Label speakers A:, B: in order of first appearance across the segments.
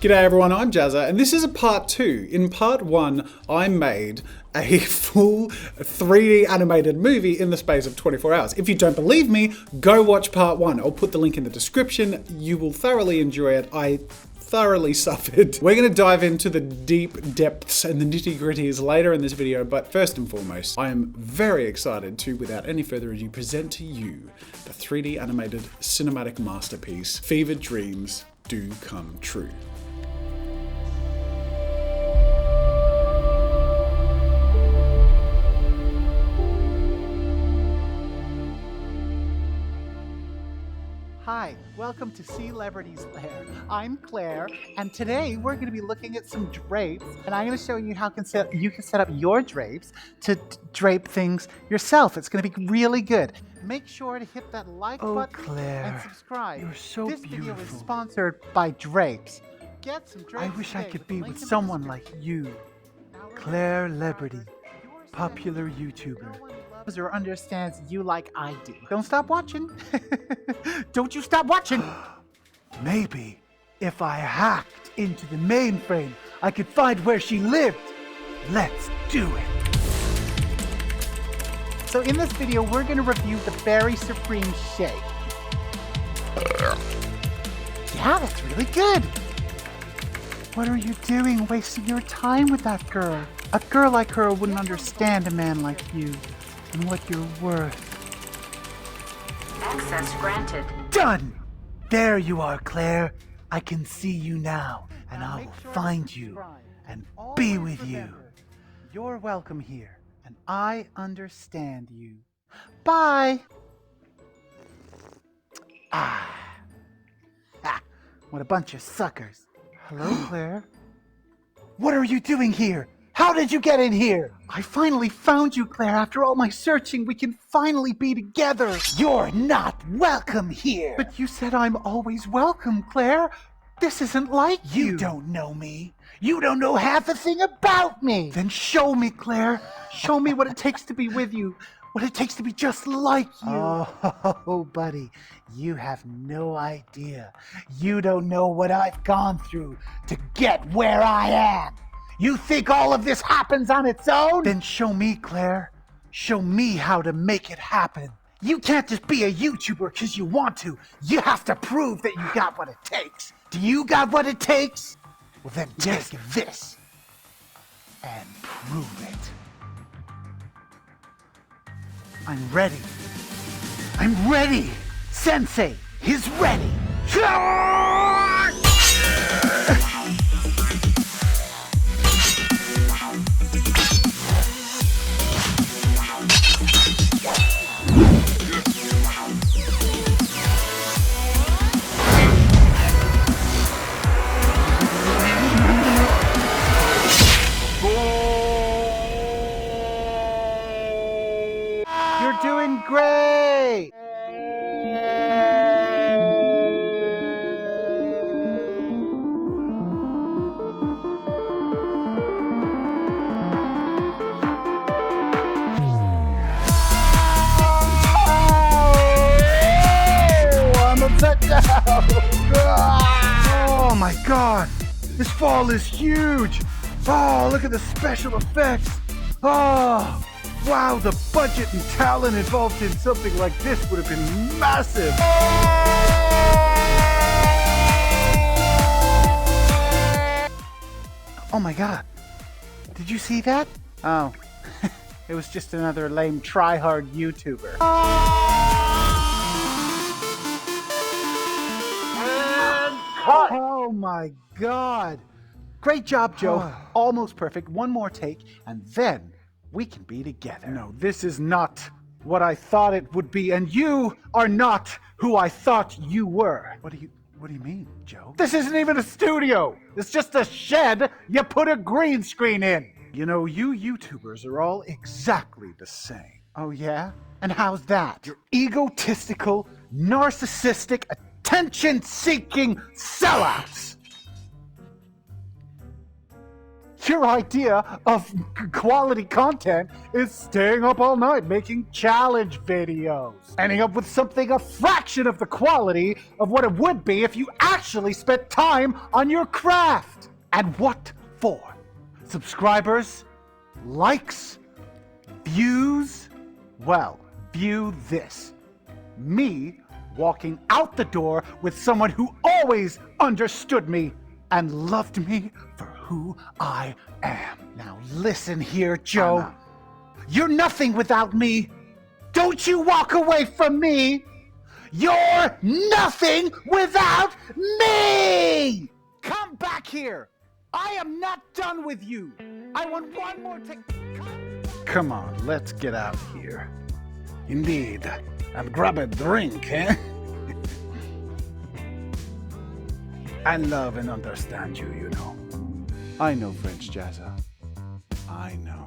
A: G'day everyone, I'm Jazza, and this is a part 2. In part 1, I made a full 3D animated movie in the space of 24 hours. If you don't believe me, go watch part 1. I'll put the link in the description. You will thoroughly enjoy it. I thoroughly suffered. We're going to dive into the deep depths and the nitty-gritties later in this video, but first and foremost, I am very excited to, without any further ado, present to you the 3D animated cinematic masterpiece, Fevered Dreams Do Come True.
B: Hi, welcome to Celebrity's Lair. I'm Claire, and today we're going to be looking at some drapes, and I'm going to show you how you can set up your drapes to drape things yourself. It's going to be really good. Make sure to hit that like button
C: Claire,
B: and subscribe.
C: you're so
B: this
C: beautiful.
B: video is sponsored by Drapes. Get some drapes.
C: I wish I
B: today
C: could
B: the
C: be
B: link
C: with
B: in the
C: someone
B: description.
C: like you,
B: Now we're
C: Claire
B: gonna start.
C: Leberty,
B: Your
C: popular
B: senses.
C: YouTuber.
B: No one loves or understands you like I do. Don't stop watching. Don't you stop watching.
C: Maybe if I hacked into the mainframe, I could find where she lived. Let's do it.
B: So in this video, we're going to review the Berry Supreme Shake. Yeah, that's really good. What are you doing wasting your time with that girl? A girl like her wouldn't understand a man like you and what you're worth.
D: Access granted.
C: Done! There you are, Claire. I can see you now, and
B: Now
C: I
B: make
C: will
B: sure to
C: find you
B: subscribe.
C: and
B: Always
C: be with you.
B: remember, you're welcome here, and I understand you. Bye! Ah. What a bunch of suckers. Hello, Claire.
C: What are you doing here? How did you get in here?
B: I finally found you, Claire. After all my searching, we can finally be together.
C: You're not welcome here.
B: But you said I'm always welcome, Claire. This isn't like you.
C: You don't know me. You don't know half a thing about me.
B: Then show me, Claire. Show me what it takes to be with you. What it takes to be just like you.
C: Oh, buddy, you have no idea. You don't know what I've gone through to get where I am. You think all of this happens on its own?
B: Then show me, Claire. Show me how to make it happen.
C: You can't just be a YouTuber because you want to. You have to prove that you got what it takes. Do you got what it takes? Well, then
B: Yes.
C: take this and prove it.
B: I'm ready.
C: I'm ready. Sensei is ready.
B: You're doing great. I'm upset now.
C: Oh my god, this fall is huge. Oh, look at the special effects. Oh, wow, the budget and talent involved in something like this would have been massive.
B: Oh my god. Did you see that? Oh. It was just another lame try-hard YouTuber. Oh my god. Great job, Joe. Almost perfect. One more take, and then we can be together. No, this is not what I thought it would be, and you are not who I thought you were.
C: What do you mean, Joe?
B: This isn't even a studio. It's just a shed you put a green screen in.
C: You know, you YouTubers are all exactly the same.
B: Oh yeah? And how's that?
C: You're egotistical, narcissistic, attention-seeking sellouts. Your idea of quality content is staying up all night making challenge videos. Ending up with something a fraction of the quality of what it would be if you actually spent time on your craft. And what for? Subscribers? Likes? Views? Well, view this. Me walking out the door with someone who always understood me and loved me for who I am. Now listen here, Joe. You're nothing without me. Don't you walk away from me. You're nothing without me. Come back here. I am not done with you. I want one more take. Come on, let's get out here. Indeed. And grab a drink, eh? I love and understand you, you know. I know French, Jazza. I know.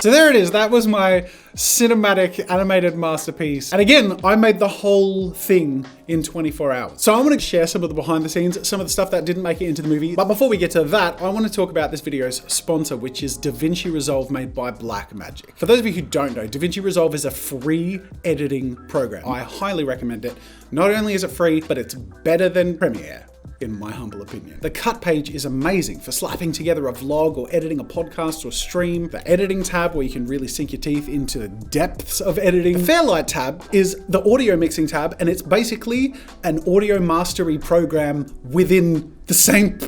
A: So there it is, that was my cinematic animated masterpiece. And again, I made the whole thing in 24 hours. So I want to share some of the behind the scenes, some of the stuff that didn't make it into the movie. But before we get to that, I want to talk about this video's sponsor, which is DaVinci Resolve made by Blackmagic. For those of you who don't know, DaVinci Resolve is a free editing program. I highly recommend it. Not only is it free, but it's better than Premiere, in my humble opinion. The cut page is amazing for slapping together a vlog or editing a podcast or stream. The editing tab, where you can really sink your teeth into the depths of editing. The Fairlight tab is the audio mixing tab, and it's basically an audio mastery program within the same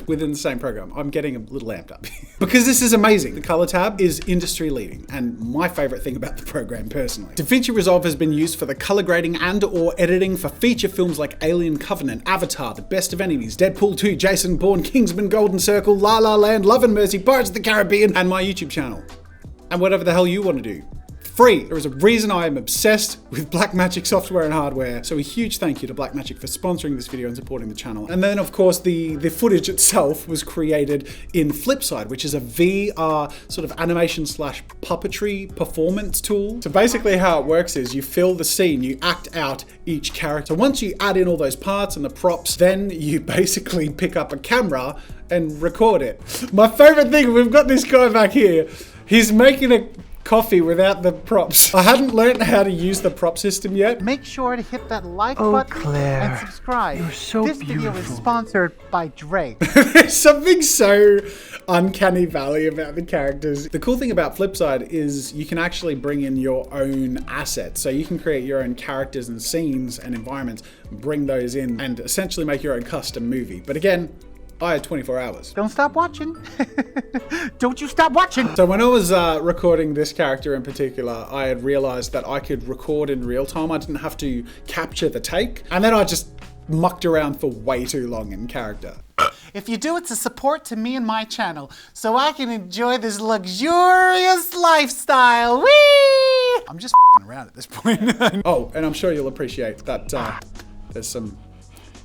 A: program. I'm getting a little amped up because this is amazing. The color tab is industry leading and my favorite thing about the program personally. DaVinci Resolve has been used for the color grading and or editing for feature films like Alien Covenant, Avatar, The Best of Enemies, Deadpool 2, Jason Bourne, Kingsman, Golden Circle, La La Land, Love and Mercy, Pirates of the Caribbean, and my YouTube channel. And whatever the hell you want to do. Free. There is a reason I am obsessed with Blackmagic software and hardware. So a huge thank you to Blackmagic for sponsoring this video and supporting the channel. And then of course the footage itself was created in Flipside, which is a VR sort of animation / puppetry performance tool. So basically how it works is you fill the scene, you act out each character. Once you add in all those parts and the props, then you basically pick up a camera and record it. My favorite thing, we've got this guy back here. He's making a coffee without the props. I hadn't learned how to use the prop system yet.
B: Make sure to hit that like button
C: Claire,
B: and subscribe.
C: you're so
B: this video is sponsored by Drake.
A: There's something so uncanny valley about the characters. The cool thing about Flipside is you can actually bring in your own assets. So you can create your own characters and scenes and environments, bring those in and essentially make your own custom movie. But again, I had 24 hours.
B: Don't stop watching. Don't you stop watching.
A: So when I was recording this character in particular, I had realized that I could record in real time. I didn't have to capture the take. And then I just mucked around for way too long in character.
B: If you do, it's a support to me and my channel, so I can enjoy this luxurious lifestyle. Whee! I'm just f***ing around at this point.
A: Oh, and I'm sure you'll appreciate that there's some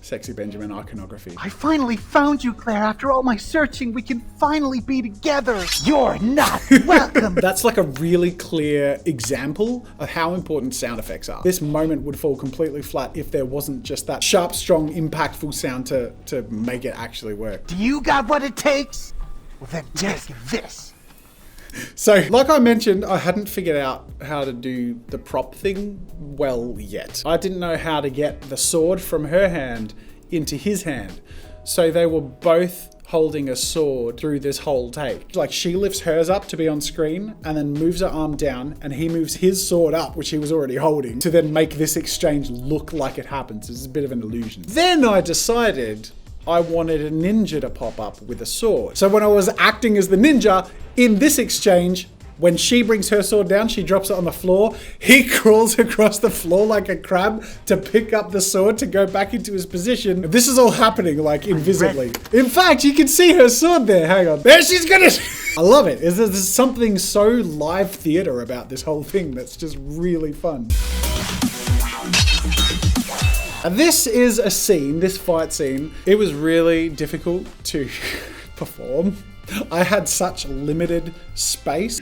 A: sexy Benjamin iconography.
C: I finally found you, Claire. After all my searching, we can finally be together. You're not welcome.
A: That's like a really clear example of how important sound effects are. This moment would fall completely flat if there wasn't just that sharp, strong, impactful sound to make it actually work.
C: Do you got what it takes? Well, then take this.
A: So, like I mentioned, I hadn't figured out how to do the prop thing well yet. I didn't know how to get the sword from her hand into his hand. So they were both holding a sword through this whole take. Like she lifts hers up to be on screen and then moves her arm down and he moves his sword up, which he was already holding, to then make this exchange look like it happens. It's a bit of an illusion. Then I decided I wanted a ninja to pop up with a sword. So when I was acting as the ninja, in this exchange, when she brings her sword down, she drops it on the floor. He crawls across the floor like a crab to pick up the sword to go back into his position. This is all happening like invisibly. In fact, you can see her sword there. Hang on. There she's gonna... I love it. There's something so live theater about this whole thing that's just really fun. This is a scene, this fight scene. It was really difficult to perform. I had such limited space.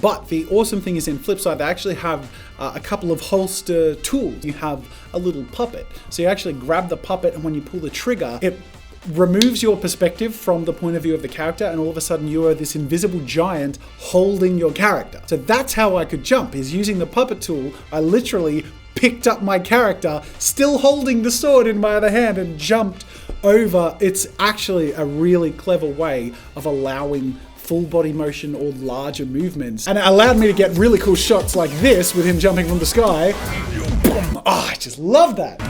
A: But the awesome thing is in Flipside, they actually have a couple of holster tools. You have a little puppet. So you actually grab the puppet, and when you pull the trigger, it removes your perspective from the point of view of the character, and all of a sudden you are this invisible giant holding your character. So that's how I could jump, is using the puppet tool. I literally picked up my character, still holding the sword in my other hand, and jumped over. It's actually a really clever way of allowing full body motion or larger movements, and it allowed me to get really cool shots like this with him jumping from the sky. Boom. Oh, I just love that.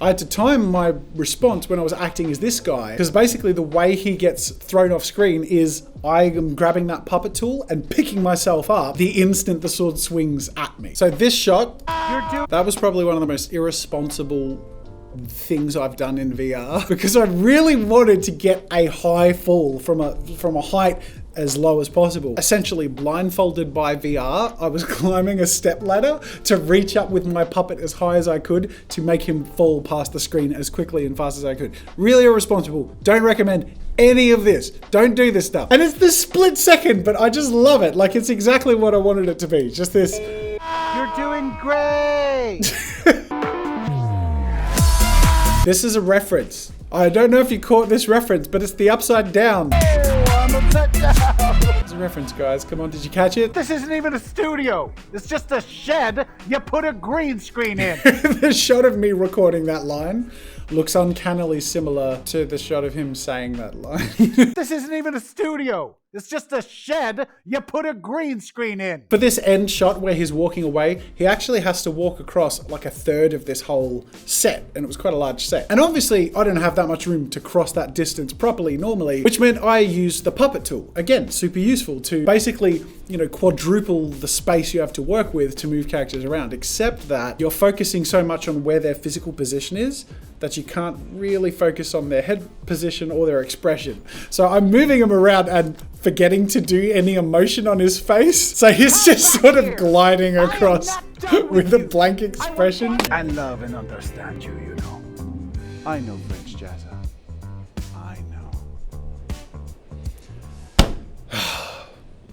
A: I had to time my response when I was acting as this guy, because basically the way he gets thrown off screen is I am grabbing that puppet tool and picking myself up the instant the sword swings at me. So this shot, that was probably one of the most irresponsible things I've done in VR, because I really wanted to get a high fall from a height as low as possible. Essentially blindfolded by VR, I was climbing a step ladder to reach up with my puppet as high as I could to make him fall past the screen as quickly and fast as I could. Really irresponsible. Don't recommend any of this. Don't do this stuff. And it's this split second, but I just love it. Like, it's exactly what I wanted it to be. Just this.
B: You're doing great.
A: This is a reference. I don't know if you caught this reference, but it's the upside down.
B: I'm upside down.
A: It's a reference, guys. Come on, did you catch it?
B: This isn't even a studio. It's just a shed you put a green screen in.
A: The shot of me recording that line looks uncannily similar to the shot of him saying that line.
B: This isn't even a studio. It's just a shed you put a green screen in.
A: For this end shot where he's walking away, he actually has to walk across like a third of this whole set, and it was quite a large set. And obviously, I didn't have that much room to cross that distance properly normally, which meant I used the puppet tool. Again, super useful to basically, you know, quadruple the space you have to work with to move characters around, except that you're focusing so much on where their physical position is that you can't really focus on their head position or their expression. So I'm moving him around and forgetting to do any emotion on his face. So he's just sort of gliding across with a blank expression.
C: I love and understand you, you know. I know French, Jazza. I know.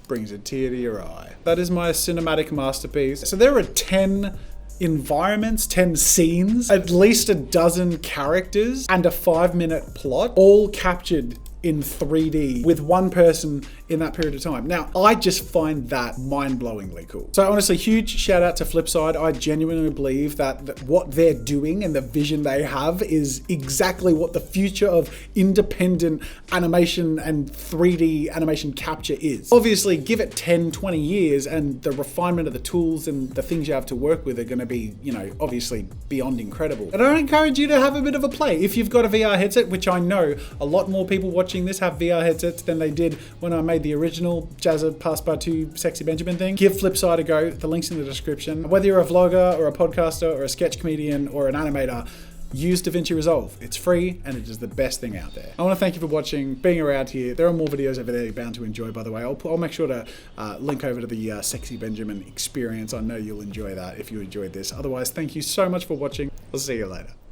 A: Brings a tear to your eye. That is my cinematic masterpiece. So there are 10 environments, 10 scenes, at least a dozen characters, and a 5-minute plot, all captured in 3D with one person in that period of time. Now, I just find that mind-blowingly cool. So honestly, huge shout out to Flipside. I genuinely believe that what they're doing and the vision they have is exactly what the future of independent animation and 3D animation capture is. Obviously, give it 10, 20 years and the refinement of the tools and the things you have to work with are gonna be, you know, obviously beyond incredible. And I encourage you to have a bit of a play. If you've got a VR headset, which I know a lot more people watching this have VR headsets than they did when I made the original Jazza Passepartout Sexy Benjamin thing, give Flipside a go. The link's in the description. Whether you're a vlogger or a podcaster or a sketch comedian or an animator, use DaVinci Resolve. It's free and it is the best thing out there. I want to thank you for watching, being around here. There are more videos over there you're bound to enjoy, by the way. I'll make sure to link over to the Sexy Benjamin experience. I know you'll enjoy that if you enjoyed this. Otherwise, thank you so much for watching. I'll see you later.